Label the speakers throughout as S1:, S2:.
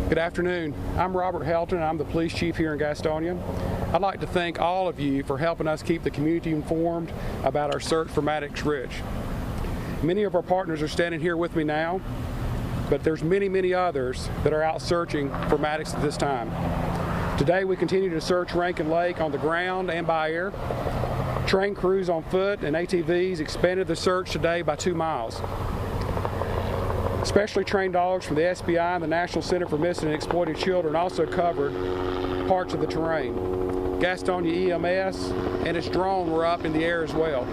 S1: Good afternoon. I'm Robert Helton. I'm the police chief here in Gastonia. I'd like to thank all of you for helping us keep the community informed about our search for Maddox Ritch. Many of our partners are standing here with me now, but there's many others that are out searching for Maddox at this time. Today we continue to search Rankin Lake on the ground and by air. Train crews on foot and ATVs expanded the search today by 2 miles. Specially trained dogs from the SBI and the National Center for Missing and Exploited Children also covered parts of the terrain. Gastonia EMS and its drone were up in the air as well.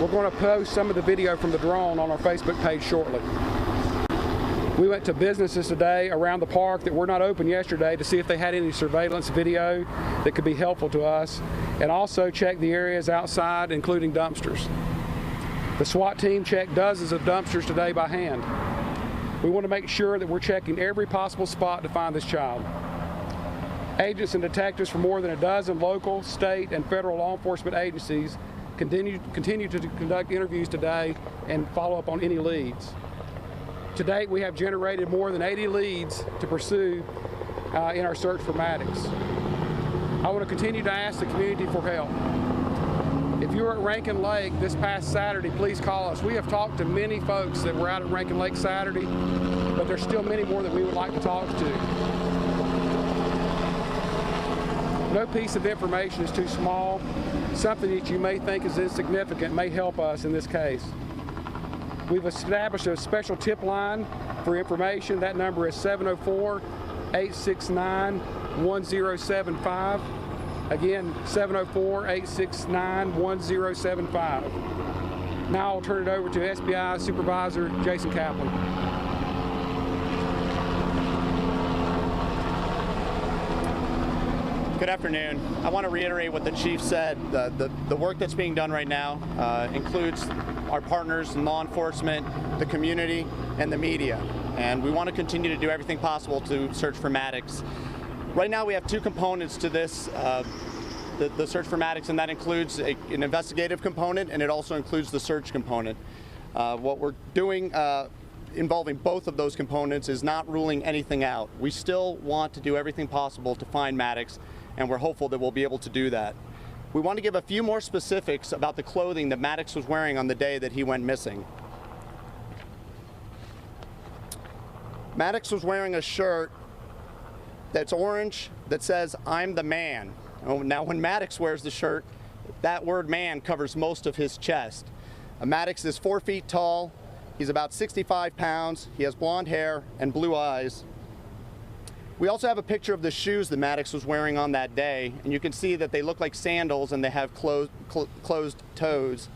S1: We're going to post some of the video from the drone on our Facebook page shortly. We went to businesses today around the park that were not open yesterday to see if they had any surveillance video that could be helpful to us, and also check the areas outside, including dumpsters. The SWAT team checked dozens of dumpsters today by hand. We want to make sure that we're checking every possible spot to find this child. Agents and detectives from more than a dozen local, state, and federal law enforcement agencies continue to conduct interviews today and follow up on any leads. To date, we have generated more than 80 leads to pursue in our search for Maddox. I want to continue to ask the community for help. If you were at Rankin Lake this past Saturday, please call us. We have talked to many folks that were out at Rankin Lake Saturday, but there's still many more that we would like to talk to. No piece of information is too small. Something that you may think is insignificant may help us in this case. We've established a special tip line for information. That number is 704-869-1075. Again, 704-869-1075. Now I'll turn it over to SBI Supervisor Jason Kaplan.
S2: Good afternoon. I want to reiterate what the chief said. The work that's being done right now includes our partners in law enforcement, the community, and the media. And we want to continue to do everything possible to search for Maddox. Right now we have 2 components to this, the search for Maddox, and that includes an investigative component, and it also includes the search component. What we're doing involving both of those components is not ruling anything out. We still want to do everything possible to find Maddox, and we're hopeful that we'll be able to do that. We want to give a few more specifics about the clothing that Maddox was wearing on the day that he went missing. Maddox was wearing a shirt that's orange that says, "I'm the man." Now when Maddox wears the shirt, that word "man" covers most of his chest. Maddox is 4 feet tall, he's about 65 pounds, he has blonde hair and blue eyes. We also have a picture of the shoes that Maddox was wearing on that day, and you can see that they look like sandals and they have closed toes.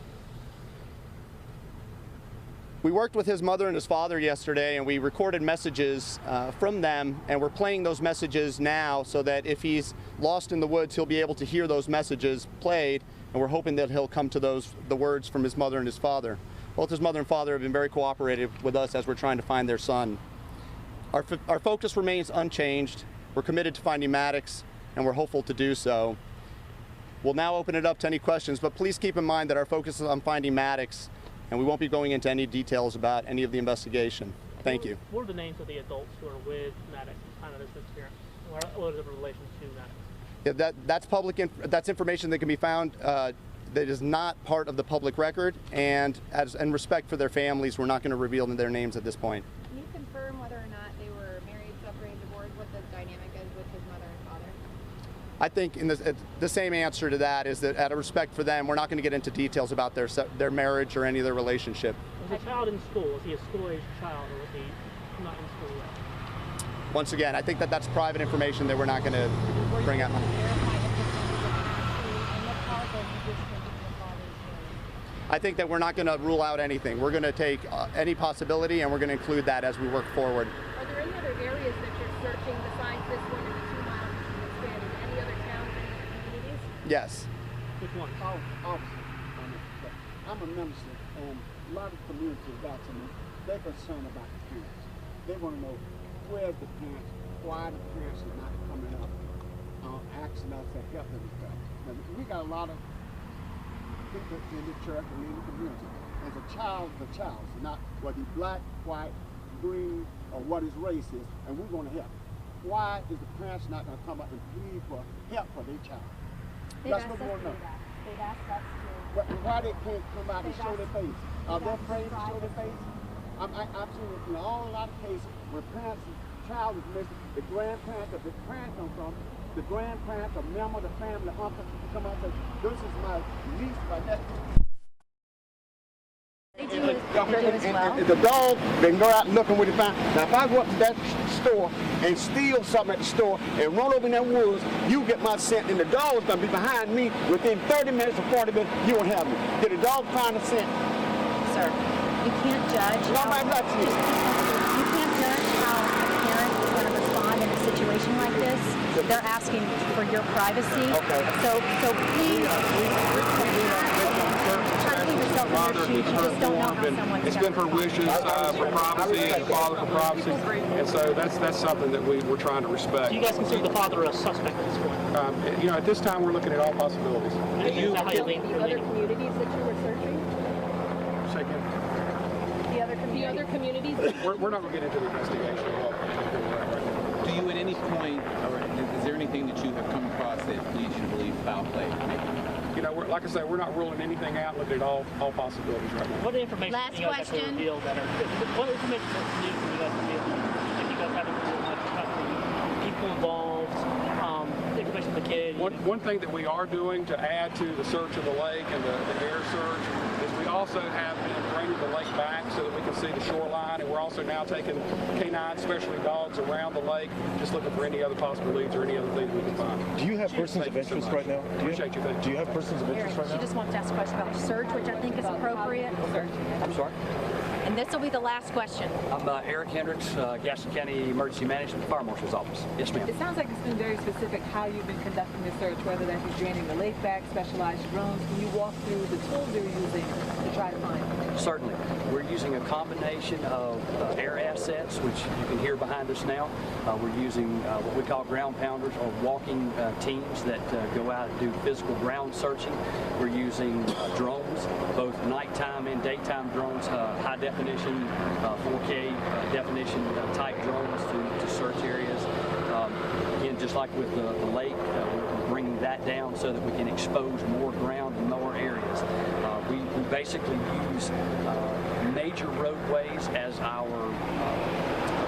S2: We worked with his mother and his father yesterday, and we recorded messages from them, and we're playing those messages now so that if he's lost in the woods, he'll be able to hear those messages played, and we're hoping that he'll come to the words from his mother and his father. Both his mother and father have been very cooperative with us as we're trying to find their son. Our focus remains unchanged. We're committed to finding Maddox, and we're hopeful to do so. We'll now open it up to any questions, but please keep in mind that our focus is on finding Maddox, and we won't be going into any details about any of the investigation. Thank you.
S3: What are the names of the adults who are with Maddox at the time of this disappearance? What is the relation to Maddox?
S2: Yeah, that's information that can be found that is not part of the public record, and in respect for their families, we're not going to reveal their names at this point.
S4: Can you confirm whether or not they were married, separated, divorced, what the dynamic is with his mother and father?
S2: I think the same answer to that is that out of respect for them, we're not going to get into details about their marriage or any of their relationship.
S3: Was the child in school? Was he a school-aged child, or was he not in school yet?
S2: Once again, I think that's private information that we're not going to bring up. I think that we're not going to rule out anything. We're going to take any possibility, and we're going to include that as we work forward.
S4: Are there any other areas that you're searching besides this one in the 2 miles expanded? Any other towns or communities?
S2: Yes.
S3: Which one?
S5: I'm a minister, and a lot of communities got to me. They're concerned about the parents. They want to know where the parents, why the parents are not coming up, asking us to help them with that. We got a lot of people in the church and in the community. As a child, not whether he's black, white, breed or what his race is, and we're going to help. Why is the parents not going to come up and plead for help for their child? That's what we want to know.
S4: They've asked us to.
S5: But why they can't come out and show their face? Are they afraid to show their face? I've seen it in a lot of cases where parents, child is missing, the grandparents or the parents come from, the grandparents or member of the family, uncle, come out and say, this is my niece, my nephew.
S4: They do as well.
S5: And the dog, they can go out looking with it fine. Now, if I go up to that store and steal something at the store and run over in that woods, you get my scent, and the dog's going to be behind me within 30 minutes or 40 minutes, you won't have me. Did the dog find a scent?
S6: Sir, you can't judge.
S5: No, I'm not you.
S6: You can't judge how a parent is going to respond in a situation like this. They're asking for your privacy.
S5: Okay.
S6: So please try to put yourself in their shoes. You just don't know how someone's
S1: It's been her wishes for privacy and the father for privacy, and so that's something that we're trying to respect.
S3: Do you guys consider the father a suspect at this point?
S1: At this time we're looking at all possibilities.
S3: Is that how you lean?
S4: The other communities that you were searching?
S1: Say again?
S4: The other communities?
S1: We're not going to get into the investigation of what we're at right now.
S7: Do you at any point, or is there anything that you have come across that leads you to believe foul play?
S1: Like I say, we're not ruling anything out, looking at all possibilities right now.
S3: What information
S6: Last
S3: can you guys actually
S6: question.
S3: reveal that are, what information can you guys reveal if you guys haven't revealed much about the people involved, the information of the kid?
S1: One thing that we are doing to add to the search of the lake and the air search is we also have been bringing the lake back so that we can see the shoreline, and we're also now taking canine specialty dogs around the lake, just looking for any other possible leads or any other thing we can find.
S8: Do you have persons of interest right now?
S1: Appreciate you.
S8: Do you have persons of interest right
S6: She
S8: now?
S6: just wants to ask a question about search, which I think is appropriate.
S9: I'm sorry.
S6: And this will be the last question.
S9: I'm Eric Hendricks, Gaston County Emergency Management Fire Marshal's Office. Yes, ma'am.
S10: It sounds like it's been very specific how you've been conducting the search, whether that be draining the lake back, specialized drones. Can you walk through the tools you're using to try to find them?
S9: Certainly. We're using a combination of air assets, which you can hear behind us now. We're using what we call ground pounders, or walking teams that go out and do physical ground searching. We're using drones, both nighttime and daytime drones, high definition, 4K definition type drones to search areas. Again, just like with the lake, we're bringing that down so that we can expose more ground and more areas. We basically use major roadways as our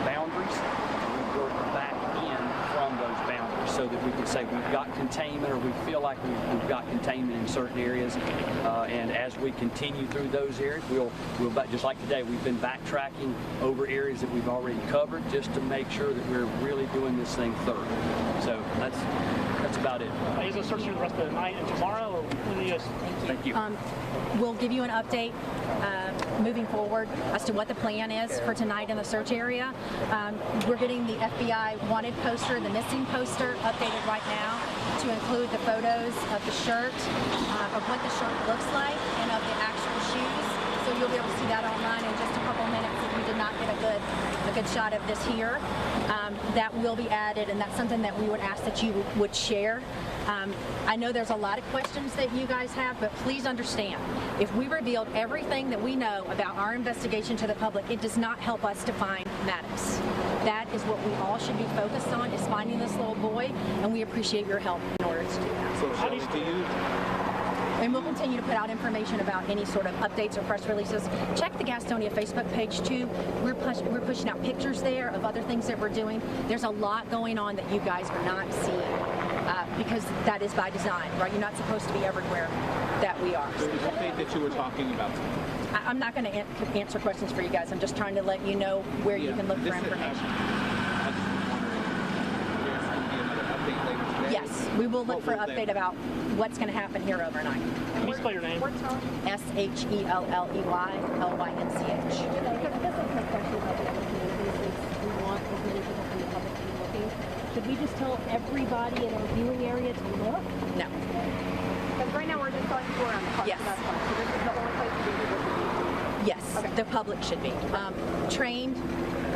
S9: boundaries. We work back in from those boundaries so that we can say we've got containment, or we feel like we've got containment in certain areas. And as we continue through those areas, we'll just like today, we've been backtracking over areas that we've already covered just to make sure that we're really doing this thing thoroughly. So that's about it.
S3: Are you going to search through the rest of the night and tomorrow, or when do you guys?
S9: Thank you.
S6: We'll give you an update moving forward as to what the plan is for tonight in the search area. We're getting the FBI wanted poster, the missing poster, updated right now to include the photos of the shirt, of what the shirt looks like, and of the actual shoes. So you'll be able to see that online in just a couple minutes if we did not get a good shot of this here. That will be added, and that's something that we would ask that you would share. I know there's a lot of questions that you guys have, but please understand, if we revealed everything that we know about our investigation to the public, it does not help us to find Maddox. That is what we all should be focused on, is finding this little boy, and we appreciate your help in order to do that.
S7: So, Shelley, do you?
S6: And we'll continue to put out information about any sort of updates or press releases. Check the Gastonia Facebook page too. We're pushing out pictures there of other things that we're doing. There's a lot going on that you guys are not seeing because that is by design, right? You're not supposed to be everywhere that we are.
S7: So the update that you were talking about.
S6: I'm not going to answer questions for you guys. I'm just trying to let you know where you can look for information. Yes, we will look for an update about what's going to happen here overnight.
S3: Can you spell your name?
S6: SHELLEY LYNCH.
S4: We want as many people from the public to be looking. Should we just tell everybody in our viewing area to look?
S6: No.
S4: Because right now we're just telling people around the park.
S6: Yes.
S4: So that's fine. So this is the only place to be able to do.
S6: Yes,
S4: Okay.
S6: the public should be. Trained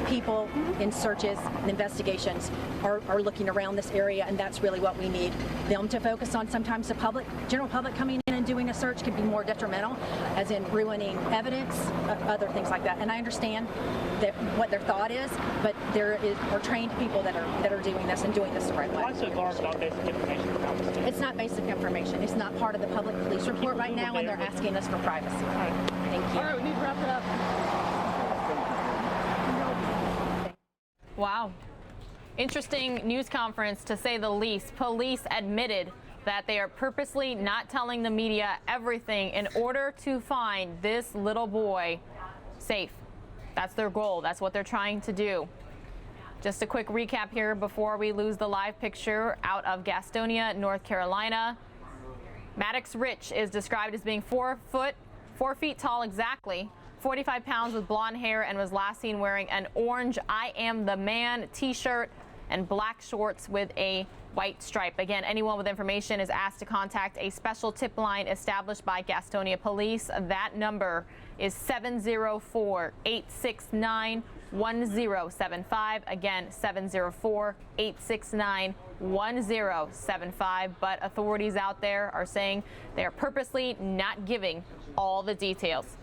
S6: people in searches and investigations are looking around this area, and that's really what we need them to focus on. Sometimes the public, general public coming in and doing a search could be more detrimental, as in ruining evidence, other things like that. And I understand that what their thought is, but are trained people that are doing this and doing this the right way.
S3: Why so guarded about basic information about this?
S6: It's not basic information. It's not part of the public police report right now, and they're asking us for privacy. Thank you.
S10: All right, we need to wrap it up.
S11: Wow. Interesting news conference, to say the least. Police admitted that they are purposely not telling the media everything in order to find this little boy safe. That's their goal. That's what they're trying to do. Just a quick recap here before we lose the live picture out of Gastonia, North Carolina. Maddox Ritch is described as being 4 feet tall exactly, 45 pounds with blonde hair, and was last seen wearing an orange "I Am the Man" t-shirt and black shorts with a white stripe. Again, anyone with information is asked to contact a special tip line established by Gastonia Police. That number is 704-869-1075. Again, 704-869-1075. But authorities out there are saying they are purposely not giving all the details.